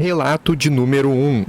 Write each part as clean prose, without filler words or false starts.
Relato de número 1.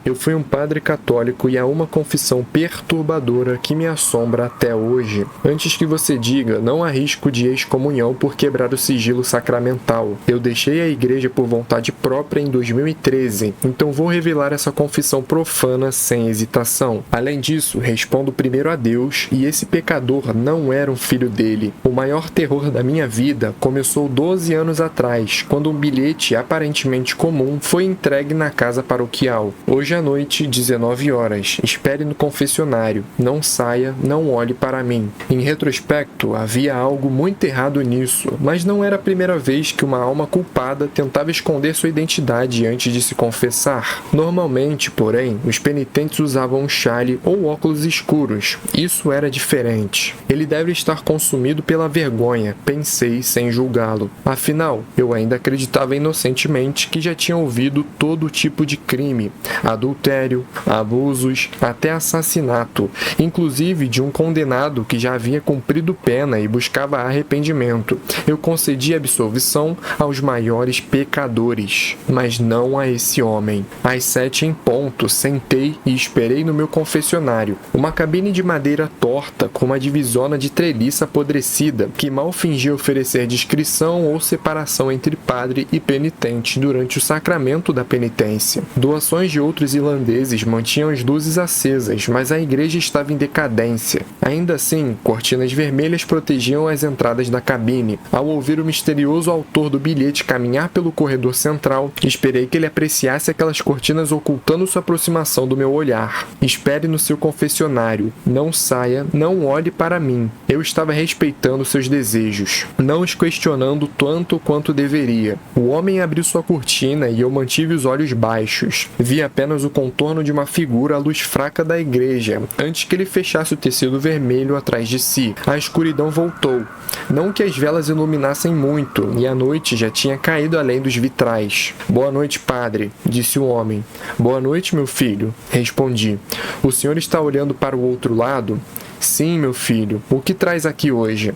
Eu fui um padre católico e há uma confissão perturbadora que me assombra até hoje. Antes que você diga, não há risco de excomunhão por quebrar o sigilo sacramental. Eu deixei a igreja por vontade própria em 2013, então vou revelar essa confissão profana sem hesitação. Além disso, respondo primeiro a Deus, e esse pecador não era um filho dele. O maior terror da minha vida começou 12 anos atrás, quando um bilhete aparentemente comum foi entregue na casa paroquial. Hoje à noite, 19 horas. Espere no confessionário. Não saia, não olhe para mim. Em retrospecto, havia algo muito errado nisso, mas não era a primeira vez que uma alma culpada tentava esconder sua identidade antes de se confessar. Normalmente, porém, os penitentes usavam um chale ou óculos escuros. Isso era diferente. Ele deve estar consumido pela vergonha, pensei sem julgá-lo. Afinal, eu ainda acreditava inocentemente que já tinha ouvido todo tipo de crime, adultério, abusos, até assassinato, inclusive de um condenado que já havia cumprido pena e buscava arrependimento. Eu concedi absolvição aos maiores pecadores, mas não a esse homem. Às 7 em ponto, sentei e esperei no meu confessionário, uma cabine de madeira torta com uma divisória de treliça apodrecida, que mal fingia oferecer discrição ou separação entre padre e penitente durante o sacramento da penitência. Doações de outros irlandeses mantinham as luzes acesas, mas a igreja estava em decadência. Ainda assim, cortinas vermelhas protegiam as entradas da cabine. Ao ouvir o misterioso autor do bilhete caminhar pelo corredor central, esperei que ele apreciasse aquelas cortinas ocultando sua aproximação do meu olhar. Espere no seu confessionário. Não saia, não olhe para mim. Eu estava respeitando seus desejos, não os questionando tanto quanto deveria. O homem abriu sua cortina e eu mantive os olhos baixos. Vi apenas o contorno de uma figura à luz fraca da igreja, antes que ele fechasse o tecido vermelho atrás de si. A escuridão voltou. Não que as velas iluminassem muito, e a noite já tinha caído além dos vitrais. Boa noite, padre, disse o homem. Boa noite, meu filho, respondi. O senhor está olhando para o outro lado? Sim, meu filho. O que traz aqui hoje?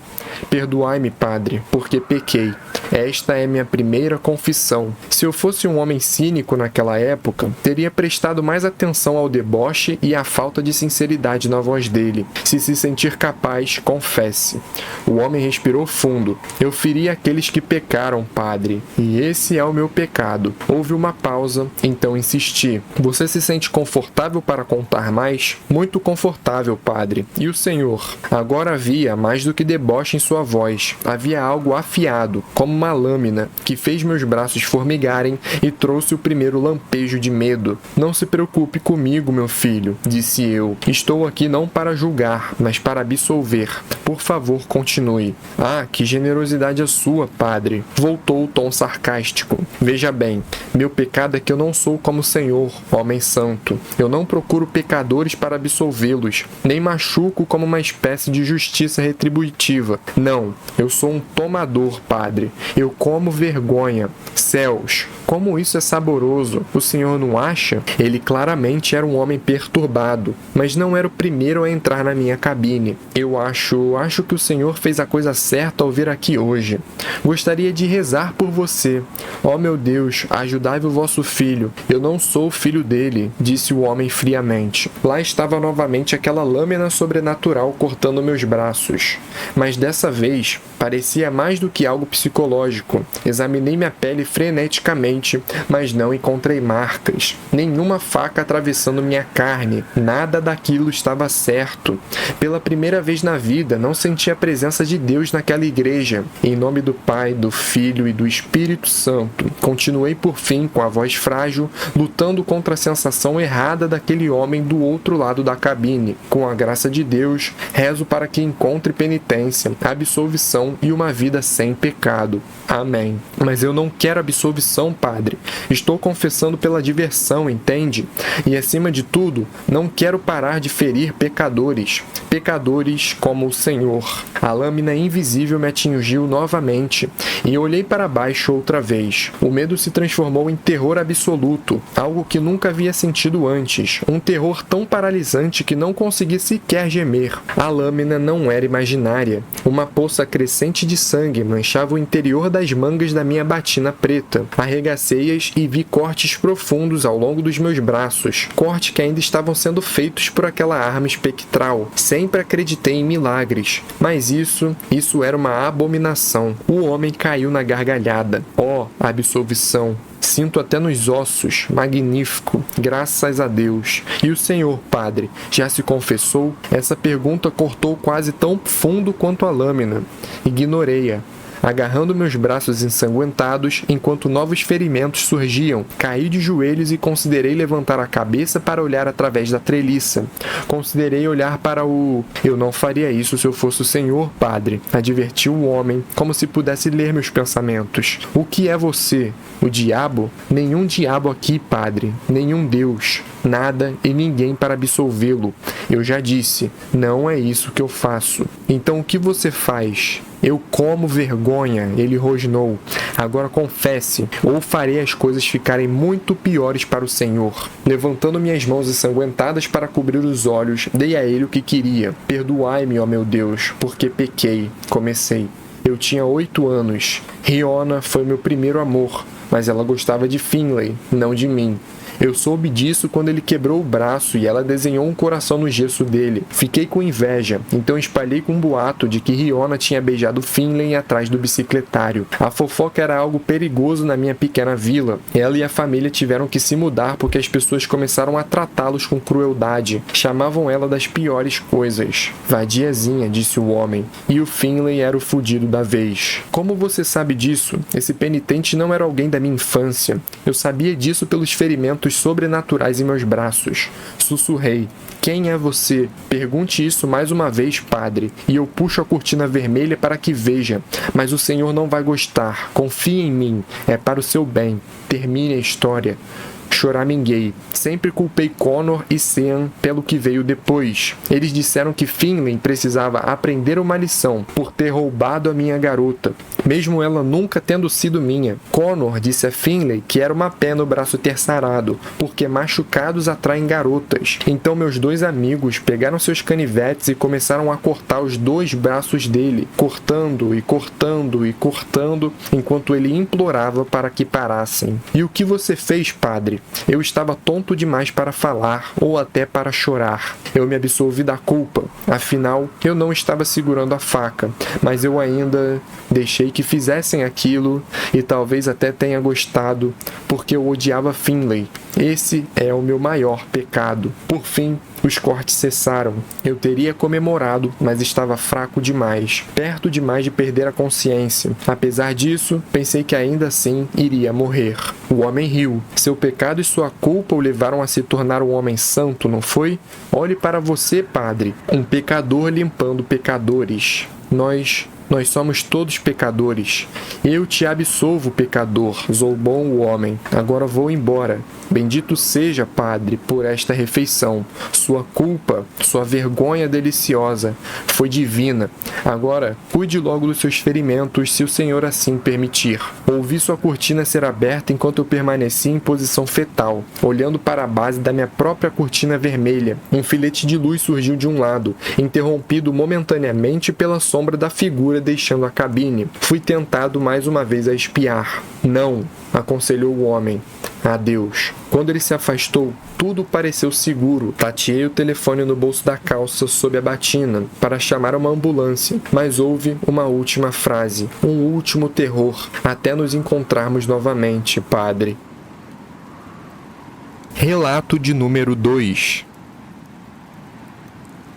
Perdoai-me, padre, porque pequei. Esta é minha primeira confissão. Se eu fosse um homem cínico naquela época, teria prestado mais atenção ao deboche e à falta de sinceridade na voz dele. Se sentir capaz, confesse. O homem respirou fundo. Eu feri aqueles que pecaram, padre, e esse é o meu pecado. Houve uma pausa, então insisti. Você se sente confortável para contar mais? Muito confortável, padre. E o senhor? Agora havia mais do que deboche em sua voz. Havia algo afiado, como uma lâmina, que fez meus braços formigarem e trouxe o primeiro lampejo de medo. Não se preocupe comigo, meu filho, disse eu. Estou aqui não para julgar, mas para absolver. Por favor, continue. Ah, que generosidade a sua, padre. Voltou o tom sarcástico. Veja bem, meu pecado é que eu não sou como o Senhor, homem santo. Eu não procuro pecadores para absolvê-los, nem machuco como uma espécie de justiça retributiva. Não, eu sou um tomador, padre. Eu como vergonha. Céus, como isso é saboroso. O senhor não acha? Ele claramente era um homem perturbado, mas não era o primeiro a entrar na minha cabine. Eu acho que o senhor fez a coisa certa ao vir aqui hoje. Gostaria de rezar por você. Ó meu Deus, ajudai o vosso filho. Eu não sou o filho dele, disse o homem friamente. Lá estava novamente aquela lâmina sobrenatural cortando meus braços. Mas dessa vez, parecia mais do que algo psicológico. Examinei minha pele freneticamente, mas não encontrei marcas. Nenhuma faca atravessando minha carne. Nada daquilo estava certo. Pela primeira vez na vida, não senti a presença de Deus naquela igreja. Em nome do Pai, do Filho e do Espírito Santo. Continuei por fim, com a voz frágil, lutando contra a sensação errada daquele homem do outro lado da cabine. Com a graça de Deus, rezo para que encontre penitência, absolvição e uma vida sem pecado. Amém. Mas eu não quero absolvição, padre. Estou confessando pela diversão, entende? E acima de tudo, não quero parar de ferir pecadores. Pecadores como o Senhor. A lâmina invisível me atingiu novamente e olhei para baixo outra vez. O medo se transformou em terror absoluto, algo que nunca havia sentido antes. Um terror tão paralisante que não consegui sequer gemer. A lâmina não era imaginária. Uma poça crescente de sangue manchava o interior interior das mangas da minha batina preta. Arregacei-as e vi cortes profundos ao longo dos meus braços, cortes que ainda estavam sendo feitos por aquela arma espectral. Sempre acreditei em milagres, mas isso era uma abominação. O homem caiu na gargalhada. Oh, absolvição! Sinto até nos ossos. Magnífico. Graças a Deus. E o senhor, padre, já se confessou? Essa pergunta cortou quase tão fundo quanto a lâmina. Ignorei-a, agarrando meus braços ensanguentados enquanto novos ferimentos surgiam. Caí de joelhos e considerei levantar a cabeça para olhar através da treliça. Considerei olhar para o... Eu não faria isso se eu fosse o senhor, padre, advertiu o homem, como se pudesse ler meus pensamentos. O que é você? O diabo? Nenhum diabo aqui, padre. Nenhum Deus. Nada e ninguém para absolvê-lo. Eu já disse, não é isso que eu faço. Então o que você faz? Eu como vergonha, ele rosnou. Agora confesse, ou farei as coisas ficarem muito piores para o Senhor. Levantando minhas mãos ensanguentadas para cobrir os olhos, dei a ele o que queria. Perdoai-me, ó meu Deus, porque pequei. Comecei. Eu tinha 8 anos. Riona foi meu primeiro amor, mas ela gostava de Finlay, não de mim. Eu soube disso quando ele quebrou o braço e ela desenhou um coração no gesso dele. Fiquei com inveja, então espalhei com um boato de que Riona tinha beijado Finlay atrás do bicicletário. A fofoca era algo perigoso na minha pequena vila. Ela e a família tiveram que se mudar porque as pessoas começaram a tratá-los com crueldade. Chamavam ela das piores coisas. Vadiazinha, disse o homem. E o Finlay era o fudido da vez. Como você sabe disso? Esse penitente não era alguém da minha infância. Eu sabia disso pelos ferimentos sobrenaturais em meus braços. Sussurrei. Quem é você? Pergunte isso mais uma vez, padre, e eu puxo a cortina vermelha para que veja. Mas o senhor não vai gostar. Confie em mim. É para o seu bem. Termine a história. Choraminguei. Sempre culpei Connor e Sean pelo que veio depois. Eles disseram que Finlay precisava aprender uma lição por ter roubado a minha garota, mesmo ela nunca tendo sido minha. Connor disse a Finlay que era uma pena o braço ter sarado, porque machucados atraem garotas. Então meus dois amigos pegaram seus canivetes e começaram a cortar os 2 braços dele, cortando e cortando e cortando, enquanto ele implorava para que parassem. E o que você fez, padre? Eu estava tonto demais para falar, ou até para chorar. Eu me absolvi da culpa. Afinal, eu não estava segurando a faca, mas eu ainda deixei que fizessem aquilo e talvez até tenha gostado, porque eu odiava Finlay. Esse é o meu maior pecado. Por fim, os cortes cessaram. Eu teria comemorado, mas estava fraco demais, perto demais de perder a consciência. Apesar disso, pensei que ainda assim iria morrer. O homem riu. Seu pecado e sua culpa o levaram a se tornar um homem santo, não foi? Olhe para você, padre, um pecador limpando pecadores. Nós somos todos pecadores. Eu te absolvo, pecador, zombou o homem. Agora vou embora. Bendito seja, padre, por esta refeição. Sua culpa, sua vergonha deliciosa, foi divina. Agora, cuide logo dos seus ferimentos, se o Senhor assim permitir. Ouvi sua cortina ser aberta enquanto eu permaneci em posição fetal, olhando para a base da minha própria cortina vermelha. Um filete de luz surgiu de um lado, interrompido momentaneamente pela sombra da figura deixando a cabine. Fui tentado mais uma vez a espiar. Não, aconselhou o homem. Adeus. Quando ele se afastou, tudo pareceu seguro. Tateei o telefone no bolso da calça sob a batina para chamar uma ambulância, mas houve uma última frase, um último terror, até nos encontrarmos novamente, padre. Relato de número 2.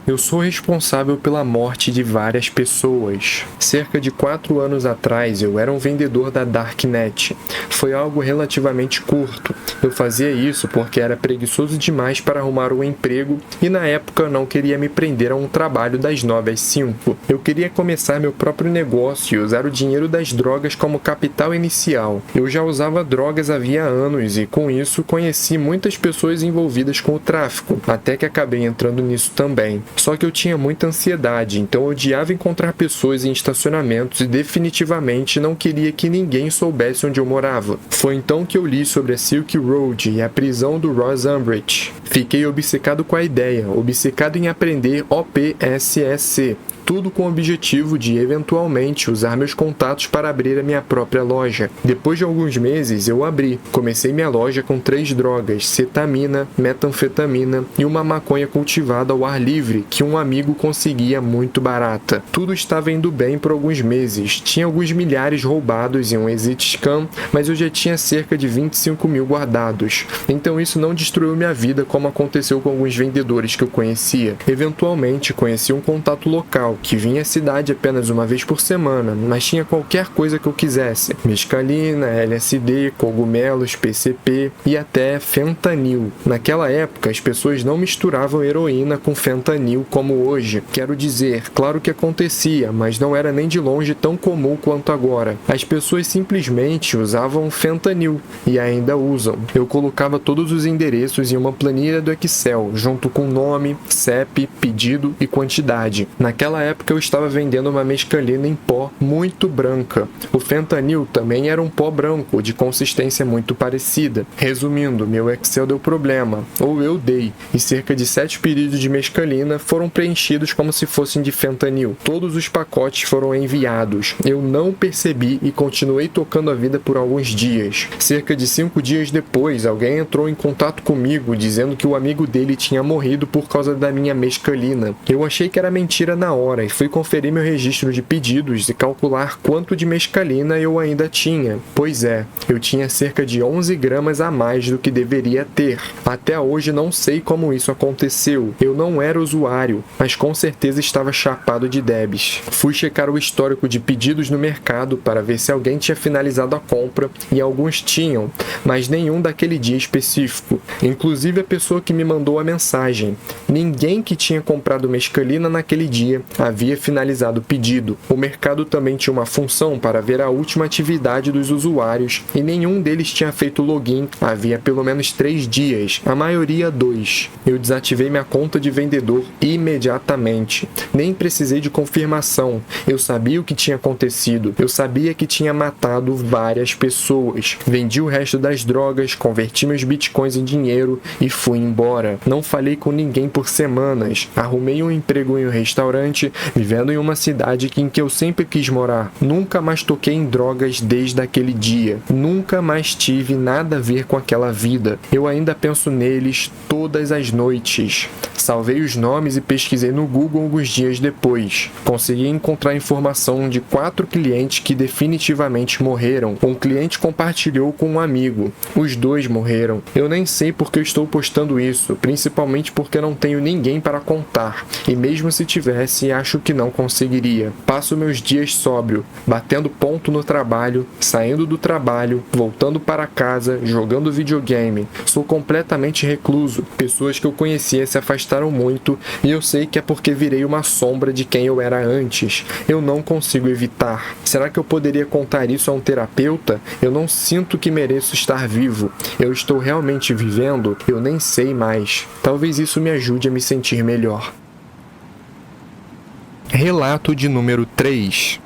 Eu sou responsável pela morte de várias pessoas. Cerca de 4 anos atrás, eu era um vendedor da Darknet. Foi algo relativamente curto. Eu fazia isso porque era preguiçoso demais para arrumar um emprego e na época não queria me prender a um trabalho das 9 às 5. Eu queria começar meu próprio negócio e usar o dinheiro das drogas como capital inicial. Eu já usava drogas havia anos e com isso conheci muitas pessoas envolvidas com o tráfico, até que acabei entrando nisso também. Só que eu tinha muita ansiedade, então eu odiava encontrar pessoas em estacionamentos e definitivamente não queria que ninguém soubesse onde eu morava. Foi então que eu li sobre a Silk Road e a prisão do Ross Umbridge. Fiquei obcecado com a ideia, obcecado em aprender OPSEC, tudo com o objetivo de, eventualmente, usar meus contatos para abrir a minha própria loja. Depois de alguns meses, eu abri. Comecei minha loja com 3 drogas, cetamina, metanfetamina e uma maconha cultivada ao ar livre, que um amigo conseguia muito barata. Tudo estava indo bem por alguns meses. Tinha alguns milhares roubados em um exit scam, mas eu já tinha cerca de 25 mil guardados. Então isso não destruiu minha vida como aconteceu com alguns vendedores que eu conhecia. Eventualmente, conheci um contato local, que vinha à cidade apenas uma vez por semana, mas tinha qualquer coisa que eu quisesse. Mescalina, LSD, cogumelos, PCP e até fentanil. Naquela época, as pessoas não misturavam heroína com fentanil como hoje. Quero dizer, claro que acontecia, mas não era nem de longe tão comum quanto agora. As pessoas simplesmente usavam fentanil e ainda usam. Eu colocava todos os endereços em uma planilha do Excel, junto com nome, CEP, pedido e quantidade. Naquela época eu estava vendendo uma mescalina em pó muito branca. O fentanil também era um pó branco, de consistência muito parecida. Resumindo, meu Excel deu problema, ou eu dei, e cerca de 7 pedidos de mescalina foram preenchidos como se fossem de fentanil. Todos os pacotes foram enviados. Eu não percebi e continuei tocando a vida por alguns dias. Cerca de 5 dias depois, alguém entrou em contato comigo dizendo que o amigo dele tinha morrido por causa da minha mescalina. Eu achei que era mentira na hora e fui conferir meu registro de pedidos e calcular quanto de mescalina eu ainda tinha. Pois é, eu tinha cerca de 11 gramas a mais do que deveria ter. Até hoje não sei como isso aconteceu. Eu não era usuário, mas com certeza estava chapado de debs. Fui checar o histórico de pedidos no mercado para ver se alguém tinha finalizado a compra e alguns tinham, mas nenhum daquele dia específico. Inclusive a pessoa que me mandou a mensagem. Ninguém que tinha comprado mescalina naquele dia havia finalizado o pedido. O mercado também tinha uma função para ver a última atividade dos usuários e nenhum deles tinha feito login havia pelo menos 3 dias, a maioria 2. Eu desativei minha conta de vendedor imediatamente. Nem precisei de confirmação. Eu sabia o que tinha acontecido. Eu sabia que tinha matado várias pessoas. Vendi o resto das drogas, converti meus bitcoins em dinheiro e fui embora. Não falei com ninguém por semanas. Arrumei um emprego em um restaurante, vivendo em uma cidade em que eu sempre quis morar. Nunca mais toquei em drogas desde aquele dia. Nunca mais tive nada a ver com aquela vida. Eu ainda penso neles todas as noites. Salvei os nomes e pesquisei no Google alguns dias depois. Consegui encontrar informação de 4 clientes que definitivamente morreram. Um cliente compartilhou com um amigo. Os 2 morreram. Eu nem sei porque eu estou postando isso, principalmente porque não tenho ninguém para contar. E mesmo se tivesse, acho que não conseguiria. Passo meus dias sóbrio, batendo ponto no trabalho, saindo do trabalho, voltando para casa, jogando videogame. Sou completamente recluso. Pessoas que eu conhecia se afastaram muito e eu sei que é porque virei uma sombra de quem eu era antes. Eu não consigo evitar. Será que eu poderia contar isso a um terapeuta? Eu não sinto que mereço estar vivo. Eu estou realmente vivendo? Eu nem sei mais. Talvez isso me ajude a me sentir melhor. Relato de número 3.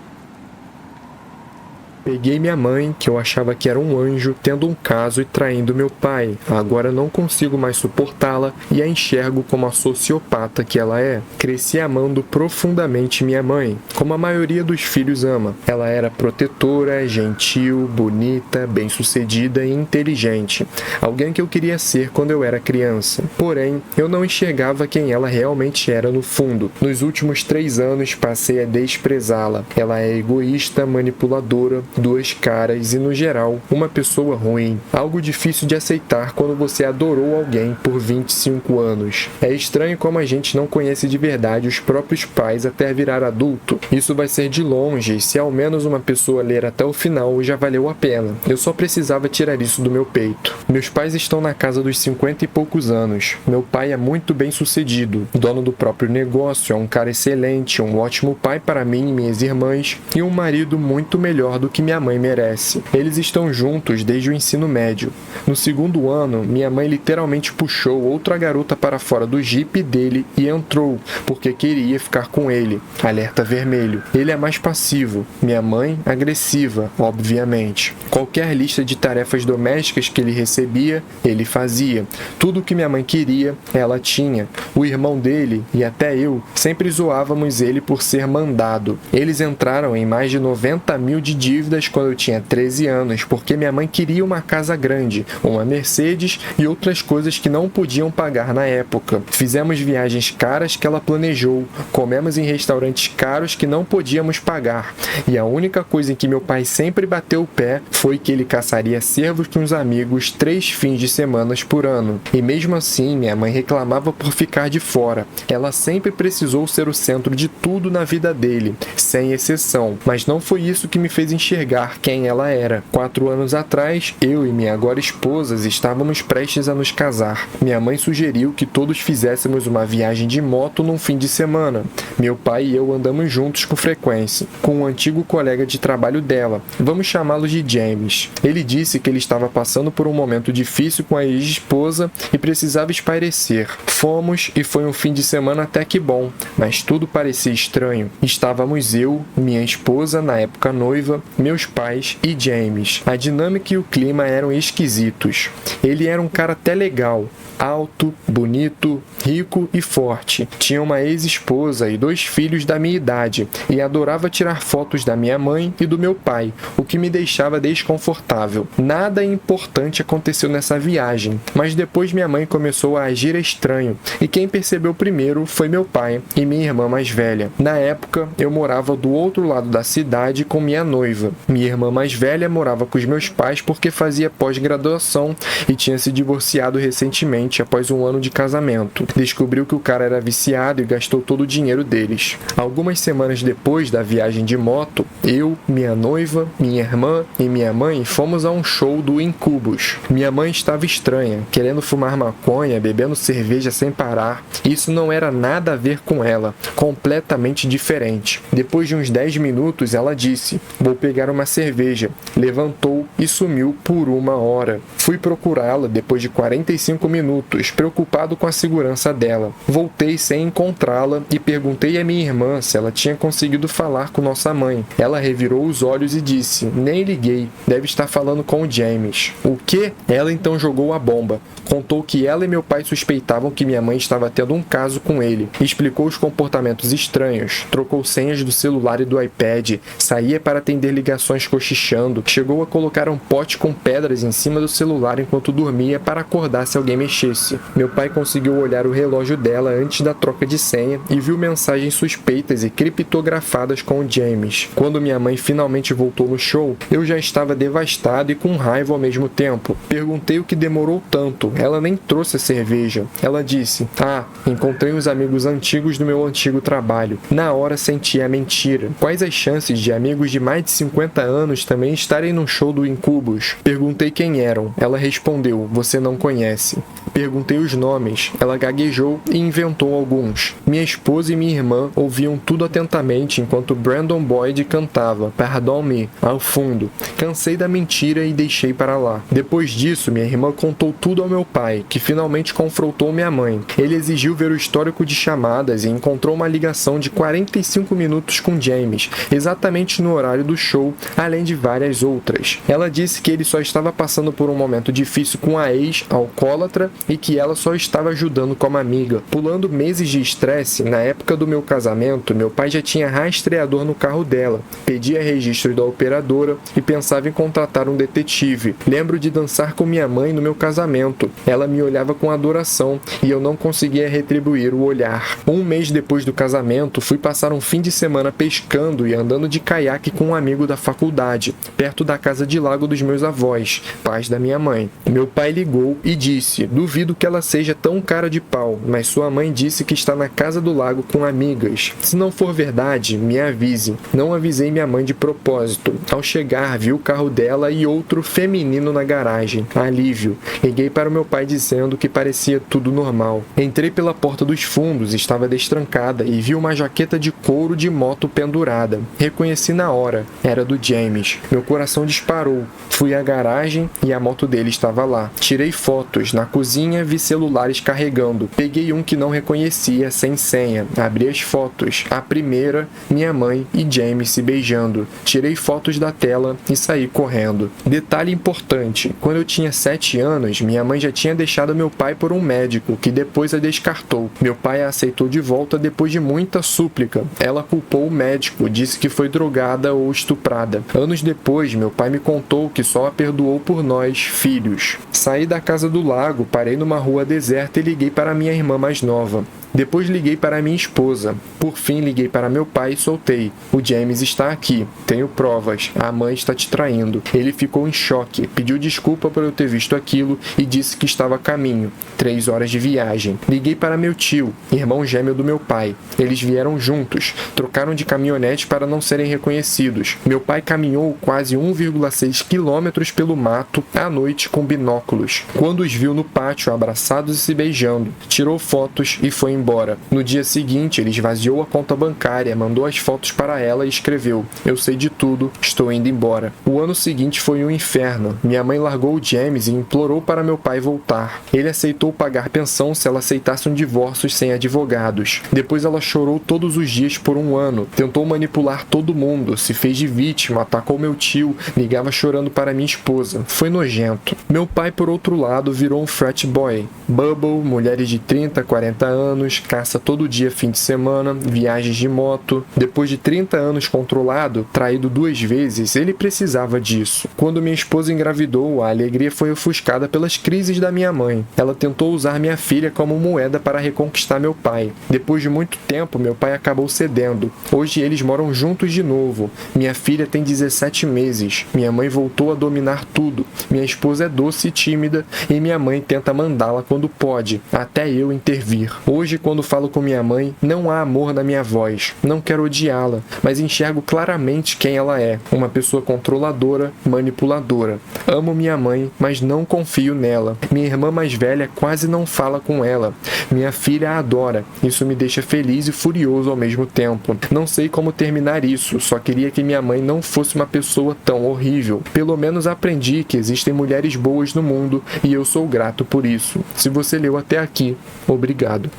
Peguei minha mãe, que eu achava que era um anjo, tendo um caso e traindo meu pai. Agora não consigo mais suportá-la e a enxergo como a sociopata que ela é. Cresci amando profundamente minha mãe, como a maioria dos filhos ama. Ela era protetora, gentil, bonita, bem-sucedida e inteligente. Alguém que eu queria ser quando eu era criança. Porém, eu não enxergava quem ela realmente era no fundo. Nos últimos 3 anos, passei a desprezá-la. Ela é egoísta, manipuladora, 2 caras e, no geral, uma pessoa ruim. Algo difícil de aceitar quando você adorou alguém por 25 anos. É estranho como a gente não conhece de verdade os próprios pais até virar adulto. Isso vai ser de longe e se ao menos uma pessoa ler até o final já valeu a pena. Eu só precisava tirar isso do meu peito. Meus pais estão na casa dos 50 e poucos anos. Meu pai é muito bem sucedido, dono do próprio negócio, é um cara excelente, um ótimo pai para mim e minhas irmãs e um marido muito melhor do que minha mãe merece. Eles estão juntos desde o ensino médio. No segundo ano, minha mãe literalmente puxou outra garota para fora do jipe dele e entrou, porque queria ficar com ele. Alerta vermelho. Ele é mais passivo. Minha mãe, agressiva, obviamente. Qualquer lista de tarefas domésticas que ele recebia, ele fazia. Tudo o que minha mãe queria, ela tinha. O irmão dele, e até eu, sempre zoávamos ele por ser mandado. Eles entraram em mais de 90 mil de dívidas quando eu tinha 13 anos, porque minha mãe queria uma casa grande, uma Mercedes e outras coisas que não podiam pagar na época. Fizemos viagens caras que ela planejou, comemos em restaurantes caros que não podíamos pagar, e a única coisa em que meu pai sempre bateu o pé foi que ele caçaria cervos com os amigos 3 fins de semana por ano. E mesmo assim, minha mãe reclamava por ficar de fora. Ela sempre precisou ser o centro de tudo na vida dele, sem exceção, mas não foi isso que me fez enxergar quem ela era. 4 anos atrás, eu e minha agora esposa estávamos prestes a nos casar. Minha mãe sugeriu que todos fizéssemos uma viagem de moto num fim de semana. Meu pai e eu andamos juntos com frequência, com um antigo colega de trabalho dela. Vamos chamá-lo de James. Ele disse que ele estava passando por um momento difícil com a ex-esposa e precisava espairecer. Fomos e foi um fim de semana até que bom, mas tudo parecia estranho. Estávamos eu, minha esposa, na época noiva, meus pais e James. A dinâmica e o clima eram esquisitos. Ele era um cara até legal, alto, bonito, rico e forte. Tinha uma ex-esposa e 2 filhos da minha idade e adorava tirar fotos da minha mãe e do meu pai, o que me deixava desconfortável. Nada importante aconteceu nessa viagem, mas depois minha mãe começou a agir estranho e quem percebeu primeiro foi meu pai e minha irmã mais velha. Na época, eu morava do outro lado da cidade com minha noiva. Minha irmã mais velha morava com os meus pais porque fazia pós-graduação e tinha se divorciado recentemente após um ano de casamento. Descobriu que o cara era viciado e gastou todo o dinheiro deles. Algumas semanas depois da viagem de moto, eu, minha noiva, minha irmã e minha mãe fomos a um show do Incubus. Minha mãe estava estranha, querendo fumar maconha, bebendo cerveja sem parar. Isso não era nada a ver com ela, completamente diferente. Depois de uns 10 minutos, ela disse: "Vou pegar uma cerveja." Levantou e sumiu por 1 hora. Fui procurá-la depois de 45 minutos, preocupado com a segurança dela. Voltei sem encontrá-la e perguntei à minha irmã se ela tinha conseguido falar com nossa mãe. Ela revirou os olhos e disse: "Nem liguei, deve estar falando com o James." "O quê?" Ela então jogou a bomba. Contou que ela e meu pai suspeitavam que minha mãe estava tendo um caso com ele. Explicou os comportamentos estranhos, trocou senhas do celular e do iPad, saía para atender ligações cochichando, chegou a colocar um pote com pedras em cima do celular enquanto dormia para acordar se alguém mexesse. Meu pai conseguiu olhar o relógio dela antes da troca de senha e viu mensagens suspeitas e criptografadas com o James. Quando minha mãe finalmente voltou no show, eu já estava devastado e com raiva ao mesmo tempo. Perguntei o que demorou tanto. Ela nem trouxe a cerveja. Ela disse: "Ah, encontrei uns amigos antigos do meu antigo trabalho." Na hora senti a mentira. Quais as chances de amigos de mais de 50 anos também estarem no show do Incubus? Perguntei quem eram. Ela respondeu: "Você não conhece." Perguntei os nomes. Ela gaguejou e inventou alguns. Minha esposa e minha irmã ouviam tudo atentamente enquanto Brandon Boyd cantava "Pardon Me" ao fundo. Cansei da mentira e deixei para lá. Depois disso, minha irmã contou tudo ao meu pai, que finalmente confrontou minha mãe. Ele exigiu ver o histórico de chamadas e encontrou uma ligação de 45 minutos com James, exatamente no horário do show, além de várias outras. Ela disse que ele só estava passando por um momento difícil com a ex-alcoólatra e que ela só estava ajudando como amiga. Pulando meses de estresse, na época do meu casamento, meu pai já tinha rastreador no carro dela, pedia registro da operadora e pensava em contratar um detetive. Lembro de dançar com minha mãe no meu casamento. Ela me olhava com adoração e eu não conseguia retribuir o olhar. 1 mês depois do casamento, fui passar um fim de semana pescando e andando de caiaque com um amigo da faculdade, perto da casa de lago dos meus avós, pais da minha mãe. Meu pai ligou e disse: "Duvido Duvido que ela seja tão cara de pau, mas sua mãe disse que está na casa do lago com amigas. Se não for verdade, me avise. Não avisei minha mãe de propósito. Ao chegar, vi o carro dela e outro feminino na garagem. Alívio. Liguei para o meu pai dizendo que parecia tudo normal. Entrei pela porta dos fundos, estava destrancada e vi uma jaqueta de couro de moto pendurada. Reconheci na hora. Era do James. Meu coração disparou. Fui à garagem e a moto dele estava lá. Tirei fotos. Na cozinha, vi celulares carregando. Peguei um que não reconhecia, sem senha. Abri as fotos. A primeira, minha mãe e James se beijando. Tirei fotos da tela e saí correndo. Detalhe importante: quando eu tinha 7 anos, minha mãe já tinha deixado meu pai por um médico, que depois a descartou. Meu pai a aceitou de volta depois de muita súplica. Ela culpou o médico, disse que foi drogada ou estuprada. Anos depois, meu pai me contou que só a perdoou por nós, filhos. Saí da casa do lago, parei numa rua deserta e liguei para minha irmã mais nova. Depois liguei para minha esposa. Por fim, liguei para meu pai e soltei. O James está aqui. Tenho provas. A mãe está te traindo. Ele ficou em choque. Pediu desculpa por eu ter visto aquilo e disse que estava a caminho. 3 horas de viagem. Liguei para meu tio, irmão gêmeo do meu pai. Eles vieram juntos. Trocaram de caminhonete para não serem reconhecidos. Meu pai caminhou quase 1,6 quilômetros pelo mato à noite com binóculos. Quando os viu no pátio, abraçados e se beijando, tirou fotos e foi embora. No dia seguinte, ele esvaziou a conta bancária, mandou as fotos para ela e escreveu: "Eu sei de tudo, estou indo embora." O ano seguinte foi um inferno. Minha mãe largou o James e implorou para meu pai voltar. Ele aceitou pagar pensão se ela aceitasse um divórcio sem advogados. Depois ela chorou todos os dias por um ano. Tentou manipular todo mundo, se fez de vítima, atacou meu tio, ligava chorando para minha esposa. Foi nojento. Meu pai, por outro lado, virou um frat boy. Bubble, mulheres de 30, 40 anos, caça todo dia fim de semana, viagens de moto. Depois de 30 anos controlado, traído 2 vezes, ele precisava disso. Quando minha esposa engravidou, a alegria foi ofuscada pelas crises da minha mãe. Ela tentou usar minha filha como moeda para reconquistar meu pai. Depois de muito tempo, meu pai acabou cedendo. Hoje eles moram juntos de novo. Minha filha tem 17 meses. Minha mãe voltou a dominar tudo. Minha esposa é doce e tímida e minha mãe tenta mandá-la quando pode, até eu intervir. Hoje, quando falo com minha mãe, não há amor na minha voz. Não quero odiá-la, mas enxergo claramente quem ela é. Uma pessoa controladora, manipuladora. Amo minha mãe, mas não confio nela. Minha irmã mais velha quase não fala com ela. Minha filha a adora. Isso me deixa feliz e furioso ao mesmo tempo. Não sei como terminar isso, só queria que minha mãe não fosse uma pessoa tão horrível. Pelo menos aprendi que existem mulheres boas no mundo e eu sou grato por isso. Se você leu até aqui, obrigado.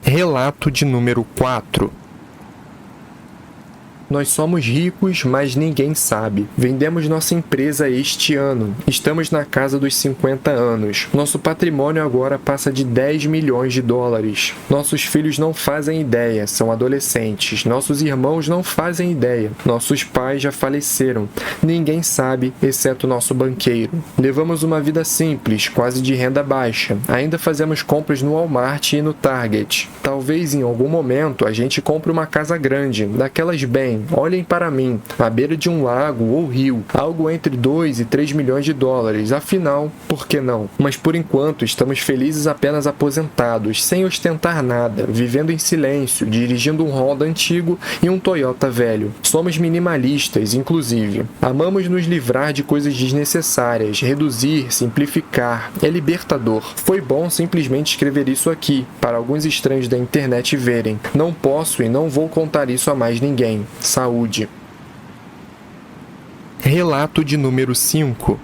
Relato de número 4. Nós somos ricos, mas ninguém sabe. Vendemos nossa empresa este ano. Estamos na casa dos 50 anos. Nosso patrimônio agora passa de 10 milhões de dólares. Nossos filhos não fazem ideia, são adolescentes. Nossos irmãos não fazem ideia. Nossos pais já faleceram. Ninguém sabe, exceto nosso banqueiro. Levamos uma vida simples, quase de renda baixa. Ainda fazemos compras no Walmart e no Target. Talvez em algum momento a gente compre uma casa grande, daquelas bem, olhem para mim, à beira de um lago ou rio, algo entre 2 e 3 milhões de dólares, afinal, por que não? Mas por enquanto estamos felizes apenas aposentados, sem ostentar nada, vivendo em silêncio, dirigindo um Honda antigo e um Toyota velho. Somos minimalistas, inclusive. Amamos nos livrar de coisas desnecessárias, reduzir, simplificar. É libertador. Foi bom simplesmente escrever isso aqui, para alguns estranhos da internet verem. Não posso e não vou contar isso a mais ninguém. Saúde. Relato de número 5.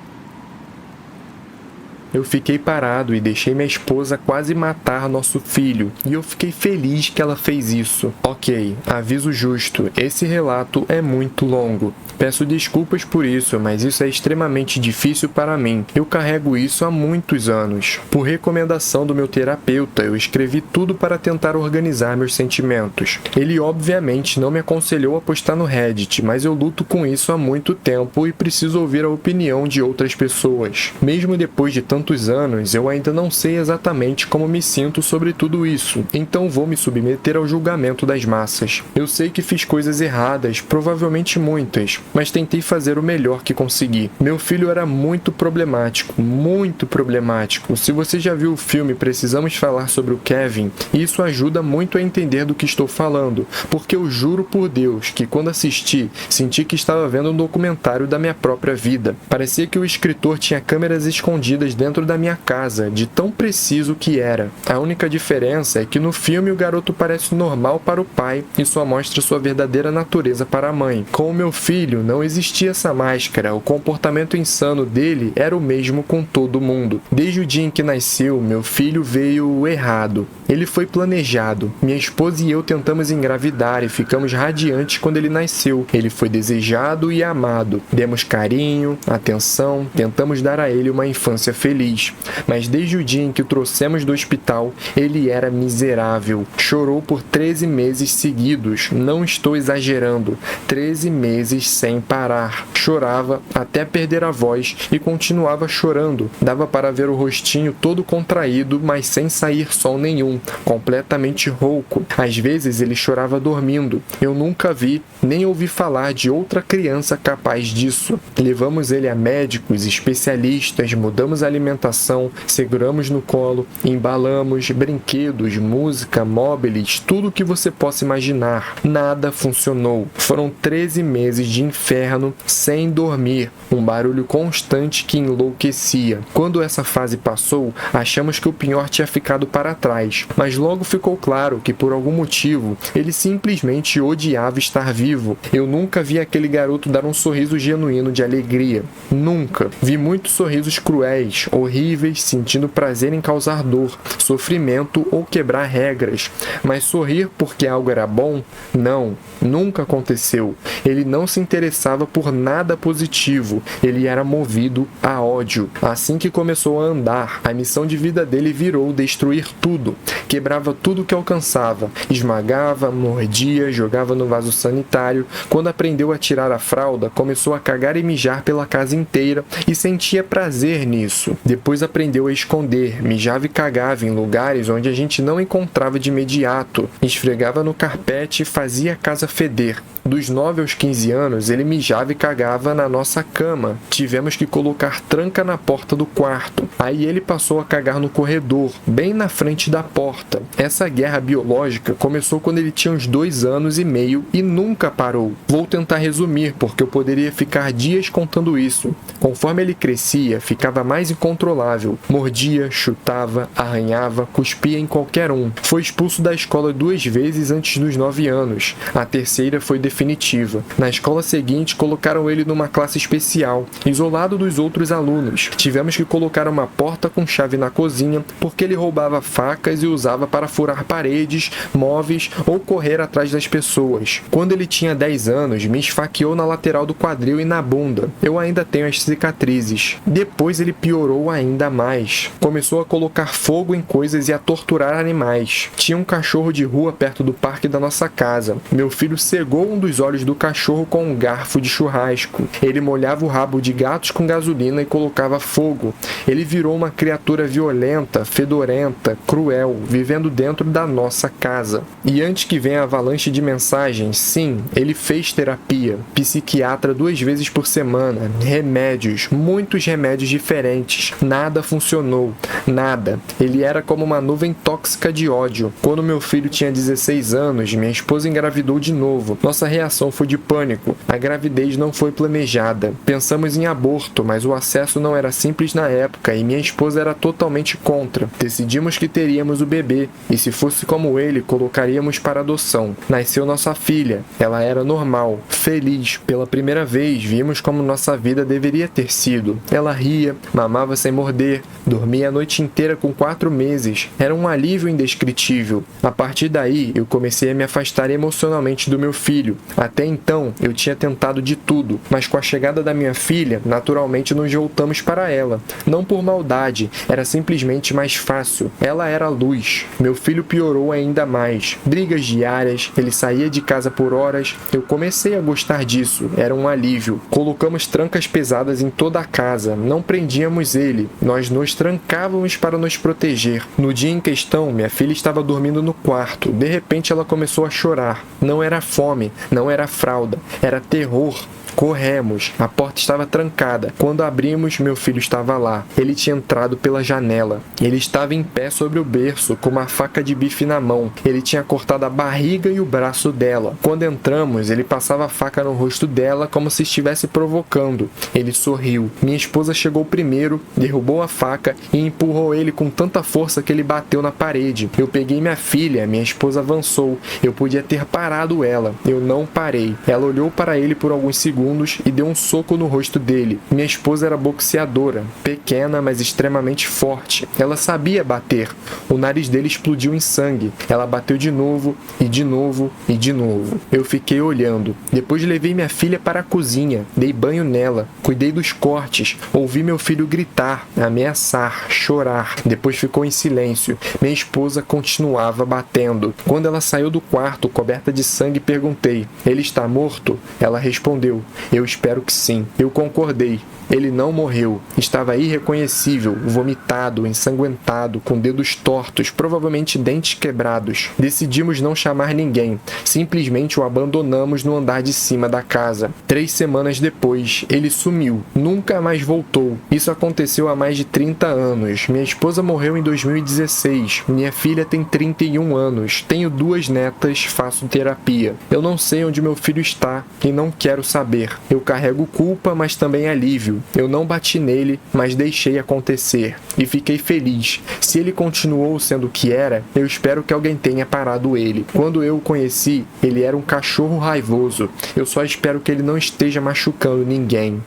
Eu fiquei parado e deixei minha esposa quase matar nosso filho, e eu fiquei feliz que ela fez isso. Ok, aviso justo, esse relato é muito longo. Peço desculpas por isso, mas isso é extremamente difícil para mim. Eu carrego isso há muitos anos. Por recomendação do meu terapeuta, eu escrevi tudo para tentar organizar meus sentimentos. Ele obviamente não me aconselhou a postar no Reddit, mas eu luto com isso há muito tempo e preciso ouvir a opinião de outras pessoas. Mesmo depois de tanto tantos anos, eu ainda não sei exatamente como me sinto sobre tudo isso, então vou me submeter ao julgamento das massas. Eu sei que fiz coisas erradas, provavelmente muitas, mas tentei fazer o melhor que consegui. Meu filho era muito problemático, muito problemático. Se você já viu o filme Precisamos Falar sobre o Kevin, isso ajuda muito a entender do que estou falando, porque eu juro por Deus que quando assisti, senti que estava vendo um documentário da minha própria vida. Parecia que o escritor tinha câmeras escondidas dentro da minha casa, de tão preciso que era. A única diferença é que no filme o garoto parece normal para o pai e só mostra sua verdadeira natureza para a mãe. Com o meu filho, não existia essa máscara, o comportamento insano dele era o mesmo com todo mundo. Desde o dia em que nasceu, meu filho veio errado. Ele foi planejado. Minha esposa e eu tentamos engravidar e ficamos radiantes quando ele nasceu. Ele foi desejado e amado. Demos carinho, atenção, tentamos dar a ele uma infância feliz. Mas desde o dia em que o trouxemos do hospital, ele era miserável. Chorou por 13 meses seguidos. Não estou exagerando. 13 meses sem parar. Chorava até perder a voz e continuava chorando. Dava para ver o rostinho todo contraído, mas sem sair som nenhum. Completamente rouco. Às vezes ele chorava dormindo. Eu nunca vi, nem ouvi falar de outra criança capaz disso. Levamos ele a médicos, especialistas, mudamos a alimentação, seguramos no colo, embalamos, brinquedos, música, móveis, tudo o que você possa imaginar. Nada funcionou. Foram 13 meses de inferno sem dormir, um barulho constante que enlouquecia. Quando essa fase passou, achamos que o pior tinha ficado para trás, mas logo ficou claro que por algum motivo ele simplesmente odiava estar vivo. Eu nunca vi aquele garoto dar um sorriso genuíno de alegria. Nunca. Vi muitos sorrisos cruéis, horríveis, sentindo prazer em causar dor, sofrimento ou quebrar regras. Mas sorrir porque algo era bom? Não. Nunca aconteceu. Ele não se interessava por nada positivo. Ele era movido a ódio. Assim que começou a andar, a missão de vida dele virou destruir tudo. Quebrava tudo que alcançava. Esmagava, mordia, jogava no vaso sanitário. Quando aprendeu a tirar a fralda, começou a cagar e mijar pela casa inteira e sentia prazer nisso. Depois aprendeu a esconder, mijava e cagava em lugares onde a gente não encontrava de imediato. Esfregava no carpete e fazia a casa feder. Dos 9 aos 15 anos, ele mijava e cagava na nossa cama. Tivemos que colocar tranca na porta do quarto. Aí ele passou a cagar no corredor, bem na frente da porta. Essa guerra biológica começou quando ele tinha uns 2 anos e meio e nunca parou. Vou tentar resumir, porque eu poderia ficar dias contando isso. Conforme ele crescia, ficava mais incontrolável. Mordia, chutava, arranhava, cuspia em qualquer um. Foi expulso da escola 2 vezes antes dos 9 anos. A terceira foi definitiva. Na escola seguinte, colocaram ele numa classe especial, isolado dos outros alunos. Tivemos que colocar uma porta com chave na cozinha, porque ele roubava facas e usava para furar paredes, móveis ou correr atrás das pessoas. Quando ele tinha 10 anos, me esfaqueou na lateral do quadril e na bunda. Eu ainda tenho as cicatrizes. Depois ele piorou ainda mais. Começou a colocar fogo em coisas e a torturar animais. Tinha um cachorro de rua perto do parque da nossa casa. Meu filho cegou um dos olhos do cachorro com um garfo de churrasco. Ele molhava o rabo de gatos com gasolina e colocava fogo. Ele virou uma criatura violenta, fedorenta, cruel, vivendo dentro da nossa casa. E antes que venha a avalanche de mensagens, sim, ele fez terapia. Psiquiatra 2 vezes por semana. Remédios, muitos remédios diferentes. Nada funcionou. Nada. Ele era como uma nuvem tóxica de ódio. Quando meu filho tinha 16 anos, minha esposa engravidou de novo. Nossa reação foi de pânico. A gravidez não foi planejada. Pensamos em aborto, mas o acesso não era simples na época e minha esposa era totalmente contra. Decidimos que teríamos o bebê e, se fosse como ele, colocaríamos para adoção. Nasceu nossa filha. Ela era normal, feliz. Pela primeira vez, vimos como nossa vida deveria ter sido. Ela ria, mamava sem morder, dormia a noite inteira com 4 meses. Era um alívio indescritível. A partir daí, eu comecei a me afastar emocionalmente do meu filho. Até então, eu tinha tentado de tudo, mas com a chegada da minha filha, naturalmente nos voltamos para ela. Não por maldade, era simplesmente mais fácil. Ela era a luz. Meu filho piorou ainda mais. Brigas diárias, ele saía de casa por horas. Eu comecei a gostar disso, era um alívio. Colocamos trancas pesadas em toda a casa, não prendíamos ele. Nós nos trancávamos para nos proteger. No dia em questão, minha filha estava dormindo no quarto. De repente ela começou a chorar. Não era fome, não era fralda, era terror. Corremos. A porta estava trancada. Quando abrimos, meu filho estava lá. Ele tinha entrado pela janela. Ele estava em pé sobre o berço, com uma faca de bife na mão. Ele tinha cortado a barriga e o braço dela. Quando entramos, ele passava a faca no rosto dela como se estivesse provocando. Ele sorriu. Minha esposa chegou primeiro, derrubou a faca e empurrou ele com tanta força que ele bateu na parede. Eu peguei minha filha. Minha esposa avançou. Eu podia ter parado ela. Eu não parei. Ela olhou para ele por alguns segundos e deu um soco no rosto dele. Minha esposa era boxeadora, pequena, mas extremamente forte. Ela sabia bater. O nariz dele explodiu em sangue. Ela bateu de novo, e de novo, e de novo. Eu fiquei olhando. Depois levei minha filha para a cozinha. Dei banho nela. Cuidei dos cortes. Ouvi meu filho gritar, ameaçar, chorar. Depois ficou em silêncio. Minha esposa continuava batendo. Quando ela saiu do quarto, coberta de sangue, perguntei: "Ele está morto?" Ela respondeu: "Eu espero que sim." Eu concordei. Ele não morreu. Estava irreconhecível, vomitado, ensanguentado, com dedos tortos, provavelmente dentes quebrados. Decidimos não chamar ninguém. Simplesmente o abandonamos no andar de cima da casa. 3 semanas depois, ele sumiu. Nunca mais voltou. Isso aconteceu há mais de 30 anos. Minha esposa morreu em 2016. Minha filha tem 31 anos. Tenho 2 netas, faço terapia. Eu não sei onde meu filho está e não quero saber. Eu carrego culpa, mas também alívio. Eu não bati nele, mas deixei acontecer. E fiquei feliz. Se ele continuou sendo o que era, eu espero que alguém tenha parado ele. Quando eu o conheci, ele era um cachorro raivoso. Eu só espero que ele não esteja machucando ninguém.